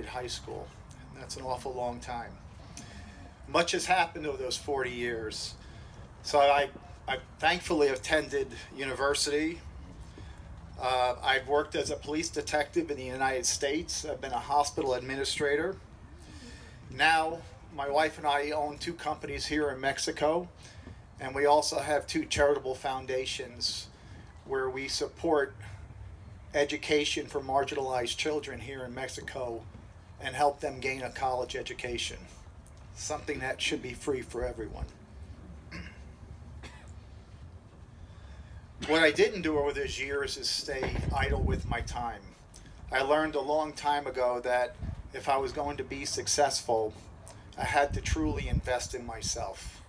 graduated high school. And that's an awful long time. Much has happened over those 40 years. So I thankfully attended university. I've worked as a police detective in the United States. I've been a hospital administrator. Now, my wife and I own 2 companies here in Mexico, and we also have 2 charitable foundations where we support education for marginalized children here in Mexico and help them gain a college education, something that should be free for everyone. What I didn't do over those years is stay idle with my time. I learned a long time ago that if I was going to be successful, I had to truly invest in myself.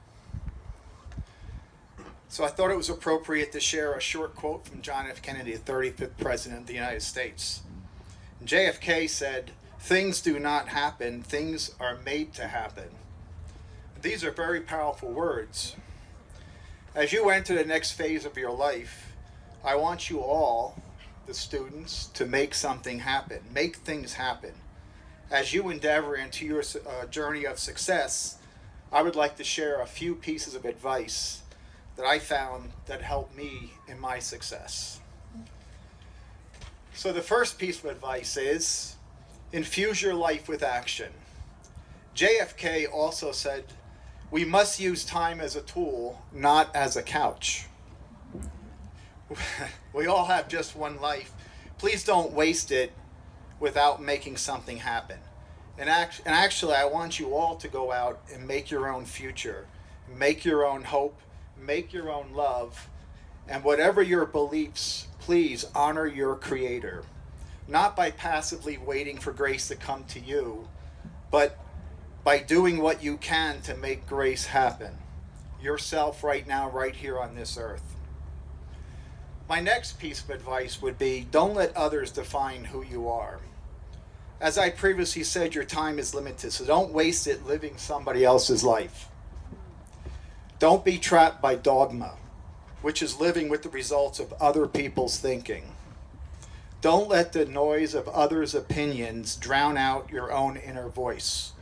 So I thought it was appropriate to share a short quote from John F. Kennedy, the 35th President of the United States. JFK said, "Things do not happen, things are made to happen." These are very powerful words. As you enter the next phase of your life, I want you all, the students, to make something happen, make things happen. As you endeavor into your journey of success, I would like to share a few pieces of advice that I found that helped me in my success. So the first piece of advice is, infuse your life with action. JFK also said, we must use time as a tool, not as a couch. We all have just one life. Please don't waste it without making something happen. And actually, I want you all to go out and make your own future, make your own hope, make your own love, and whatever your beliefs, please honor your Creator. Not by passively waiting for grace to come to you, but by doing what you can to make grace happen. Yourself right now, right here on this earth. My next piece of advice would be, don't let others define who you are. As I previously said, your time is limited, so don't waste it living somebody else's life. Don't be trapped by dogma, which is living with the results of other people's thinking. Don't let the noise of others' opinions drown out your own inner voice.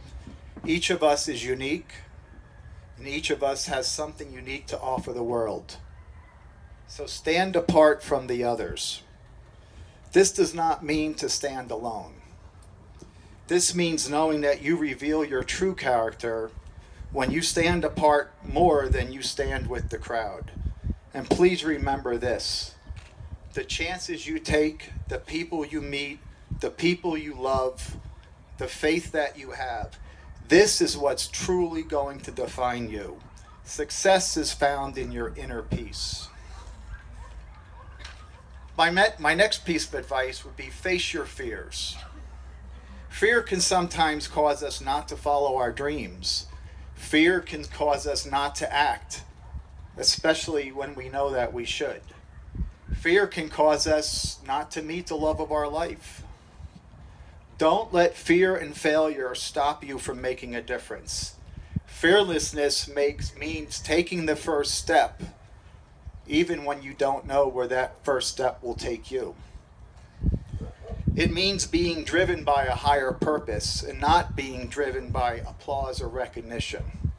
Each of us is unique, and each of us has something unique to offer the world. So stand apart from the others. This does not mean to stand alone. This means knowing that you reveal your true character when you stand apart more than you stand with the crowd. And please remember this: the chances you take, the people you meet, the people you love, the faith that you have, this is what's truly going to define you. Success is found in your inner peace. My next piece of advice would be, face your fears. Fear can sometimes cause us not to follow our dreams. Fear can cause us not to act, especially when we know that we should. Fear can cause us not to meet the love of our life. Don't let fear and failure stop you from making a difference. Fearlessness means taking the first step, even when you don't know where that first step will take you. It means being driven by a higher purpose and not being driven by applause or recognition.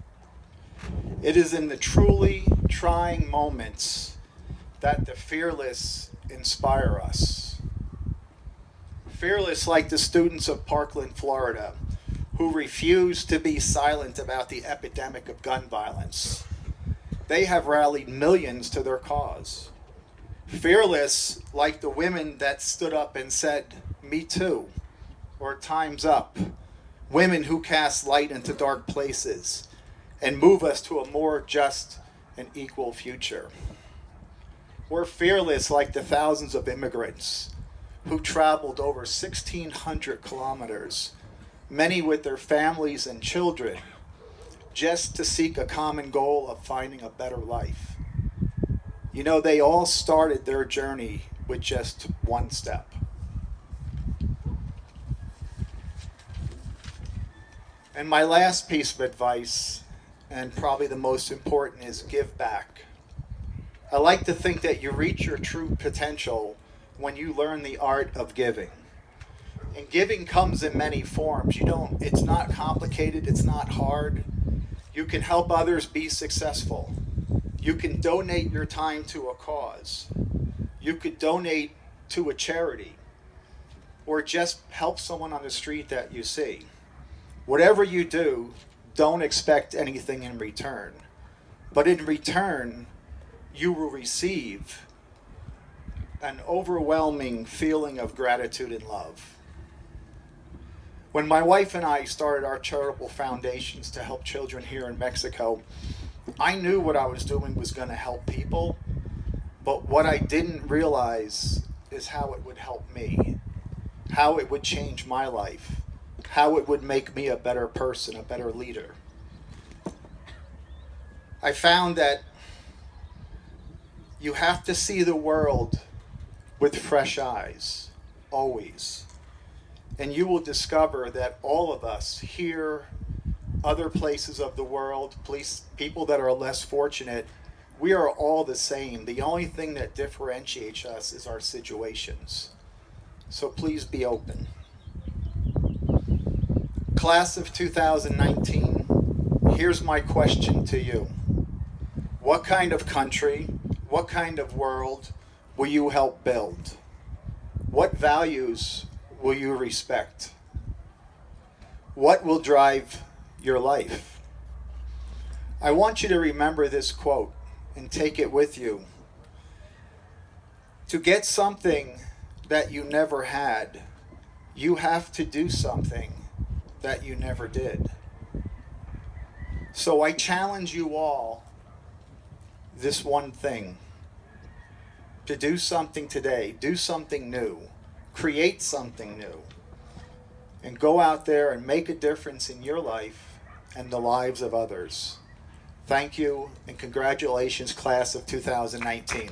It is in the truly trying moments that the fearless inspire us. Fearless like the students of Parkland, Florida, who refused to be silent about the epidemic of gun violence. They have rallied millions to their cause. Fearless like the women that stood up and said, "Me too," or "Time's up." Women who cast light into dark places and move us to a more just and equal future. We're fearless like the thousands of immigrants who traveled over 1,600 kilometers, many with their families and children, just to seek a common goal of finding a better life. You know, they all started their journey with just one step. And my last piece of advice, and probably the most important, is give back. I like to think that you reach your true potential when you learn the art of giving. And giving comes in many forms. It's not complicated, it's not hard. You can help others be successful. You can donate your time to a cause. You could donate to a charity, or just help someone on the street that you see. Whatever you do, don't expect anything in return. But in return, you will receive an overwhelming feeling of gratitude and love. When my wife and I started our charitable foundations to help children here in Mexico, I knew what I was doing was going to help people, but what I didn't realize is how it would help me, how it would change my life, how it would make me a better person, a better leader. I found that you have to see the world with fresh eyes, always. And you will discover that all of us here, other places of the world, people that are less fortunate, we are all the same. The only thing that differentiates us is our situations. So please be open. Class of 2019, here's my question to you. What kind of country, what kind of world will you help build? What values will you respect? What will drive your life? I want you to remember this quote and take it with you. To get something that you never had, you have to do something that you never did. So I challenge you all this one thing, to do something today, do something new, create something new, and go out there and make a difference in your life and the lives of others. Thank you, and congratulations, class of 2019.